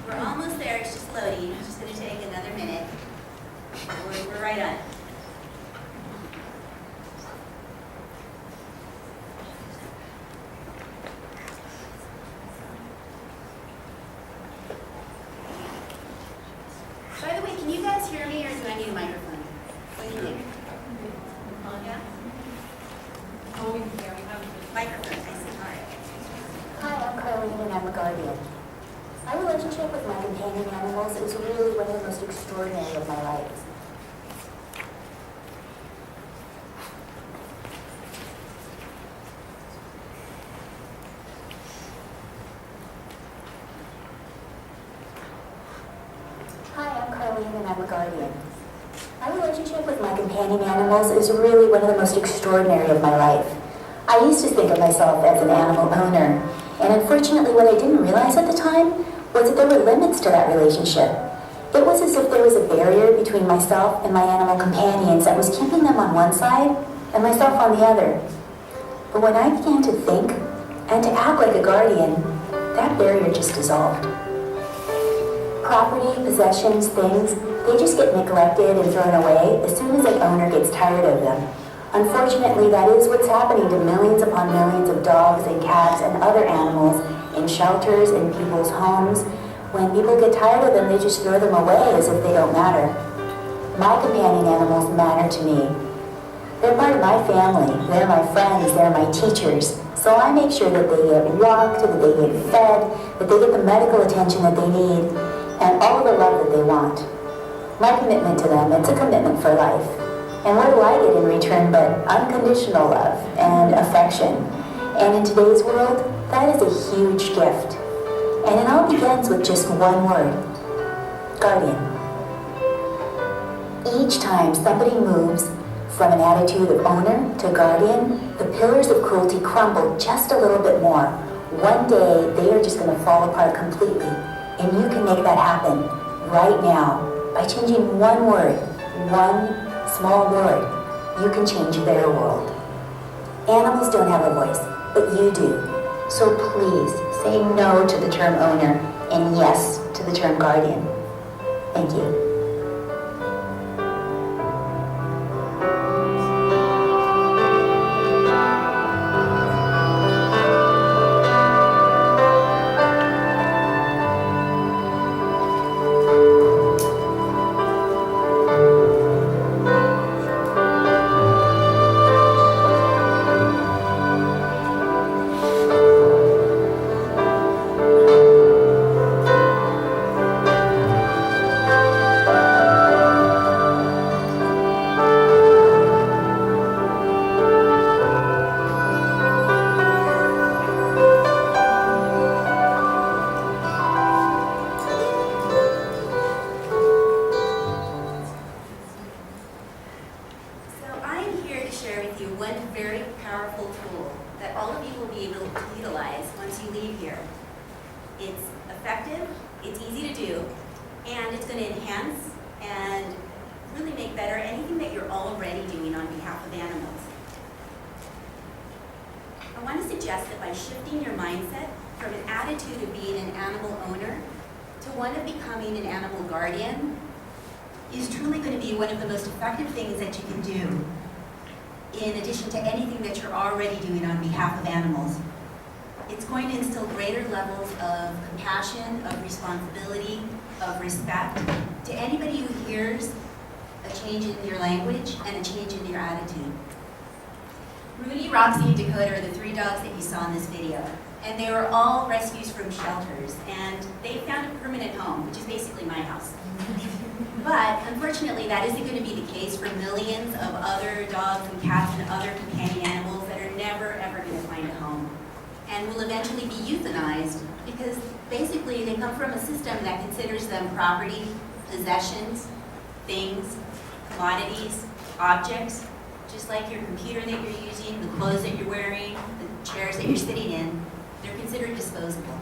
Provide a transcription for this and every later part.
We're almost there, it's just loading. It's just going to take another minute. We're right on it. By the way, can you guys hear me or do I need a microphone? What do you think? Yeah? Oh, we can hear. We have Microphone, I see. All right. Hi, I'm Carlyn and I'm a guardian. My relationship with my companion animals is really one of the most extraordinary of my life. Hi, I'm Carlyn and I'm a guardian. My relationship with my companion animals is really one of the most extraordinary of my life. I used to think of myself as an animal owner, and unfortunately what I didn't realize at the time was that there were limits to that relationship. It was as if there was a barrier between myself and my animal companions that was keeping them on one side and myself on the other. But when I began to think and to act like a guardian, that barrier just dissolved. Property, possessions, things, they just get neglected and thrown away as soon as an owner gets tired of them. Unfortunately, that is what's happening to millions upon millions of dogs and cats and other animals in shelters, in people's homes. When people get tired of them, they just throw them away as if they don't matter. My companion animals matter to me. They're part of my family, they're my friends, they're my teachers. So I make sure that they get walked, that they get fed, that they get the medical attention that they need, and all the love that they want. My commitment to them, it's a commitment for life. And what do I get in return but unconditional love and affection? And in today's world, that is a huge gift. And it all begins with just one word: guardian. Each time somebody moves from an attitude of owner to guardian, the pillars of cruelty crumble just a little bit more. One day, they are just going to fall apart completely. And you can make that happen right now by changing one word, one small word. You can change their world. Animals don't have a voice, but you do. So please say no to the term owner and yes to the term guardian. Thank you. Of respect to anybody who hears a change in your language and a change in your attitude. Rudy, Roxy, and Dakota are the three dogs that you saw in this video. And they were all rescues from shelters. And they found a permanent home, which is basically my house. But unfortunately, that isn't going to be the case for millions of other dogs and cats and other companion animals that are never, ever going to find a home. And will eventually be euthanized because basically they come from a system that considers them property, possessions, things, commodities, objects, just like your computer that you're using, the clothes that you're wearing, the chairs that you're sitting in, they're considered disposable.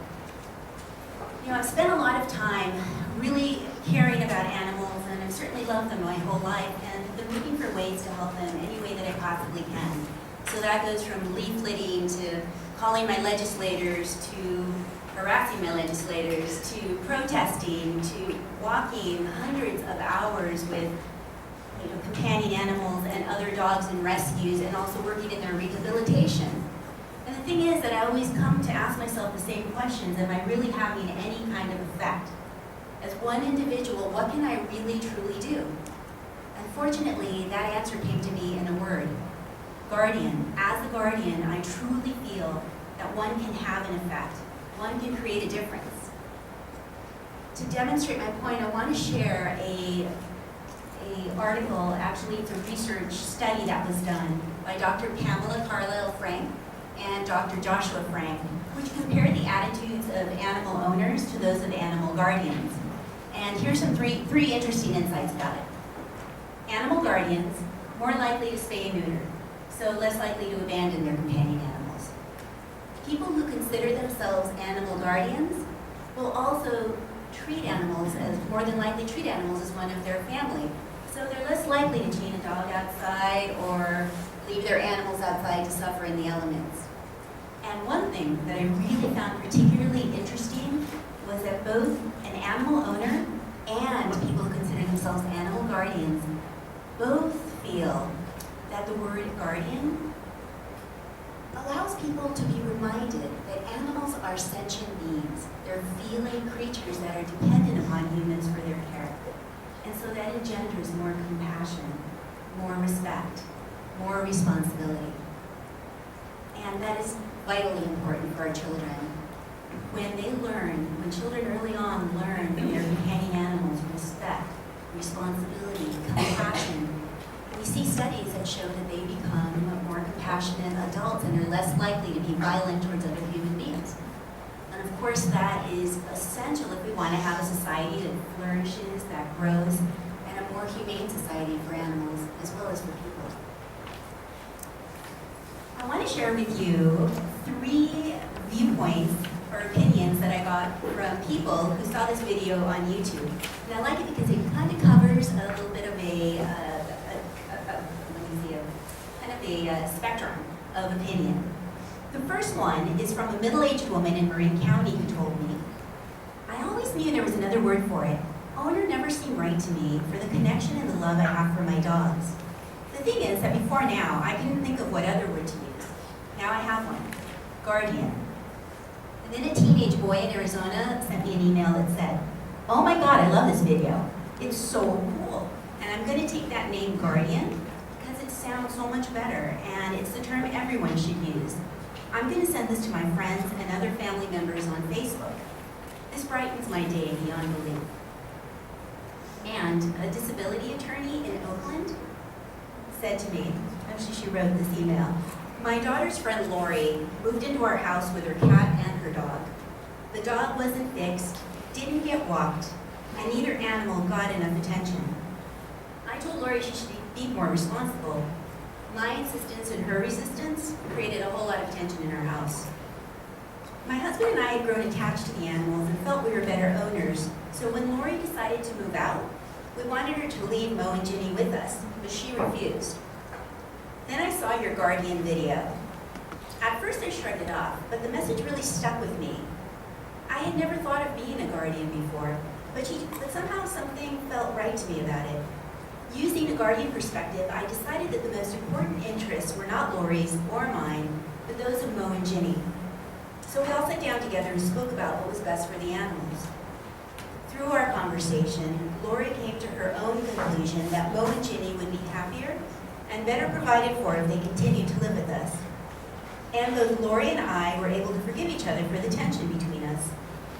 You know, I've spent a lot of time really caring about animals, and I've certainly loved them my whole life, and I've been looking for ways to help them any way that I possibly can. So that goes from leafleting to calling my legislators to harassing my legislators, to protesting, to walking hundreds of hours with companion animals and other dogs in rescues, and also working in their rehabilitation. And the thing is that I always come to ask myself the same questions: am I really having any kind of effect? As one individual, what can I really truly do? Unfortunately, that answer came to me in a word: guardian. As a guardian, I truly feel that one can have an effect. One can create a difference. To demonstrate my point, I want to share a article, actually it's a research study that was done by Dr. Pamela Carlyle Frank and Dr. Joshua Frank, which compared the attitudes of animal owners to those of animal guardians. And here's some three interesting insights about it. Animal guardians, more likely to spay and neuter, so less likely to abandon their companion animals. People who consider themselves animal guardians will also more than likely treat animals as one of their family. So they're less likely to chain a dog outside or leave their animals outside to suffer in the elements. And one thing that I really found particularly interesting was that both an animal owner and people who consider themselves animal guardians both feel that the word guardian allows people to be reminded that animals are sentient beings. They're feeling creatures that are dependent upon humans for their care. And so that engenders more compassion, more respect, more responsibility. And that is vitally important for our children. When children early on learn from their companion animals respect, responsibility, compassion, we see studies that show that they become more compassionate adults and are less likely to be violent towards other human beings. And of course, that is essential if we want to have a society that flourishes, that grows, and a more humane society for animals as well as for people. I want to share with you 3 viewpoints or opinions that I got from people who saw this video on YouTube. And I like it because it kind of covers a little bit of a spectrum of opinion. The first one is from a middle-aged woman in Marin County who told me, "I always knew there was another word for it. Owner never seemed right to me for the connection and the love I have for my dogs. The thing is that before now, I couldn't think of what other word to use. Now I have one, guardian." And then a teenage boy in Arizona sent me an email that said, "Oh my God, I love this video. It's so cool. And I'm going to take that name guardian because it sounds so much better and it's the term everyone should use. I'm going to send this to my friends and other family members on Facebook. This brightens my day beyond belief." And a disability attorney in Oakland said to me, actually she wrote this email, "My daughter's friend Lori moved into our house with her cat and her dog. The dog wasn't fixed, didn't get walked, and neither animal got enough attention. I told Lori she should be more responsible. My insistence and her resistance created a whole lot of tension in our house. My husband and I had grown attached to the animals and felt we were better owners, so when Lori decided to move out, we wanted her to leave Mo and Ginny with us, but she refused. Then I saw your guardian video. At first I shrugged it off, but the message really stuck with me. I had never thought of being a guardian before, but somehow something felt right to me about it. Using a guardian perspective, I decided that the most important interests were not Lori's or mine, but those of Mo and Ginny. So we all sat down together and spoke about what was best for the animals. Through our conversation, Lori came to her own conclusion that Mo and Ginny would be happier and better provided for if they continued to live with us. And both Lori and I were able to forgive each other for the tension between us.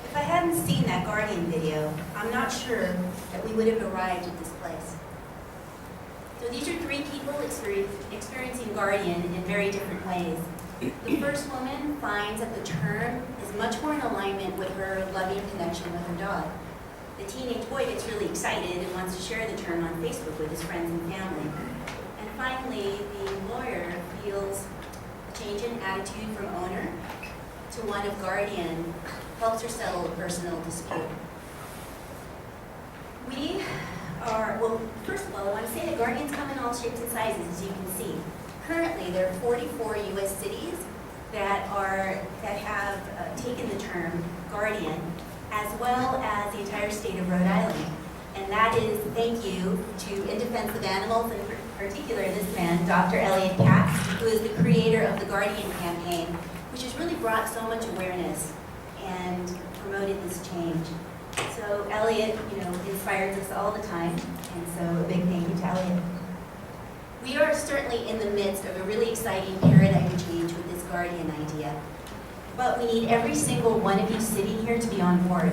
If I hadn't seen that guardian video, I'm not sure that we would have arrived at this place." So these are 3 people experiencing guardian in very different ways. The first woman finds that the term is much more in alignment with her loving connection with her dog. The teenage boy gets really excited and wants to share the term on Facebook with his friends and family. And finally, the lawyer feels a change in attitude from owner to one of guardian, helps her settle a personal dispute. First of all, I want to say that guardians come in all shapes and sizes, as you can see. Currently, there are 44 U.S. cities that have taken the term guardian, as well as the entire state of Rhode Island. And that is thank you to In Defense of Animals, in particular this man, Dr. Elliot Katz, who is the creator of the Guardian campaign, which has really brought so much awareness and promoted this change. So Elliot, inspires us all the time, and so a big thank you to Elliot. We are certainly in the midst of a really exciting paradigm change with this Guardian idea, but we need every single one of you sitting here to be on board.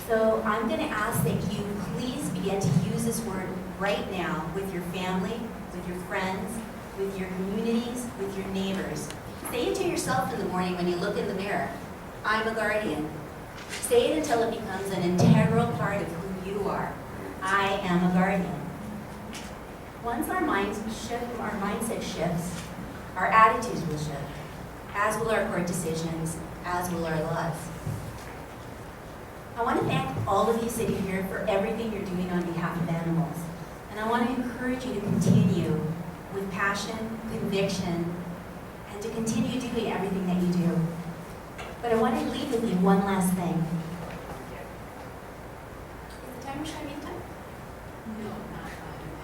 So I'm going to ask that you please begin to use this word right now with your family, with your friends, with your communities, with your neighbors. Say it to yourself in the morning when you look in the mirror. I'm a guardian. Say it until it becomes an integral part of who you are. I am a guardian. Once our mindset shifts, our attitudes will shift, as will our court decisions, as will our laws. I want to thank all of you sitting here for everything you're doing on behalf of animals. And I want to encourage you to continue with passion, conviction, and to continue doing everything that you do. But I want to leave with you one last thing. Is the timer showing time? No, not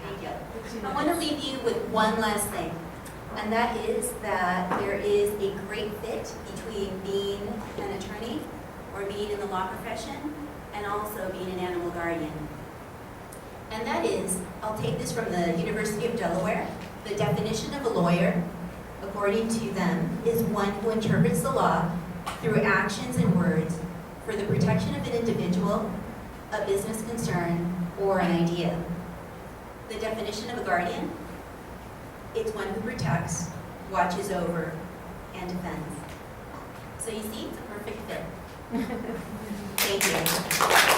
Thank you. I want to leave you with one last thing. And that is that there is a great fit between being an attorney or being in the law profession and also being an animal guardian. And that is, I'll take this from the University of Delaware. The definition of a lawyer, according to them, is one who interprets the law through actions and words for the protection of an individual, a business concern, or an idea. The definition of a guardian, it's one who protects, watches over, and defends. So you see, it's a perfect fit. Thank you.